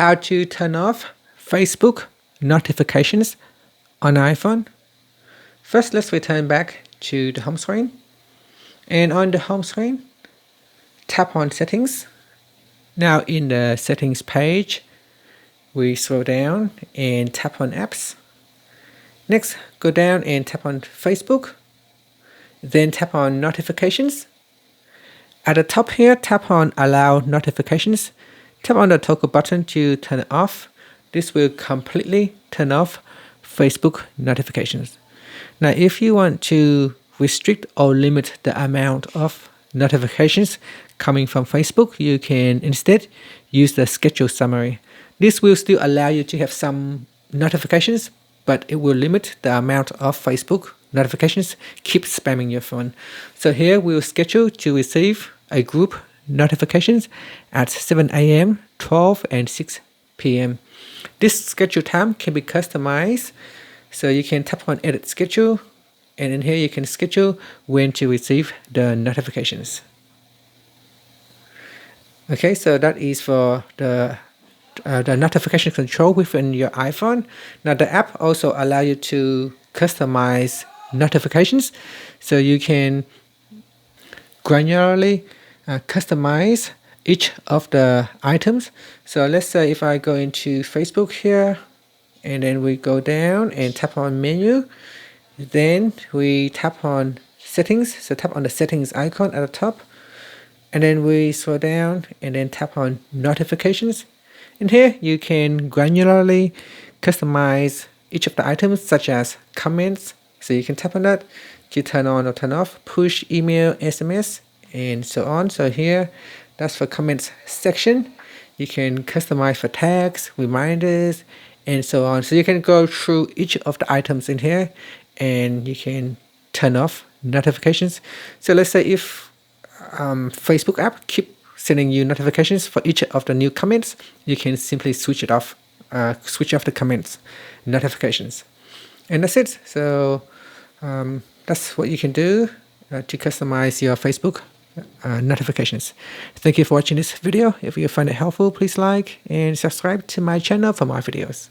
how to turn off Facebook notifications on iPhone. First, let's return back to the home screen. And on the home screen, tap on Settings. Now in the Settings page, we scroll down and tap on Apps. Next, go down and tap on Facebook. Then tap on Notifications. At the top here, tap on Allow Notifications. Tap on the toggle button to turn it off. This will completely turn off Facebook notifications. Now, if you want to restrict or limit the amount of notifications coming from Facebook, you can instead use the schedule summary. This will still allow you to have some notifications, but it will limit the amount of Facebook notifications keep spamming your phone. So here we will schedule to receive a group notifications at 7 a.m., 12 and 6 p.m. This schedule time can be customized, so you can tap on edit schedule, and in here you can schedule when to receive the notifications. Okay, so that is for the notification control within your iPhone. Now the app also allows you to customize notifications, so you can granularly customize each of the items. So let's say if I go into Facebook here, and then we go down and tap on menu, then we tap on settings, so tap on the settings icon at the top, and then we scroll down and then tap on notifications. And here you can granularly customize each of the items, such as comments, so you can tap on that to turn on or turn off, push, email, SMS, and so on. So here, that's for comments section. You can customize for tags, reminders, and so on. So you can go through each of the items in here, and you can turn off notifications. So let's say if Facebook app keep sending you notifications for each of the new comments, you can simply switch off the comments notifications, and that's it. So that's what you can do to customize your Facebook notifications. Thank you for watching this video. If you find it helpful, please like and subscribe to my channel for more videos.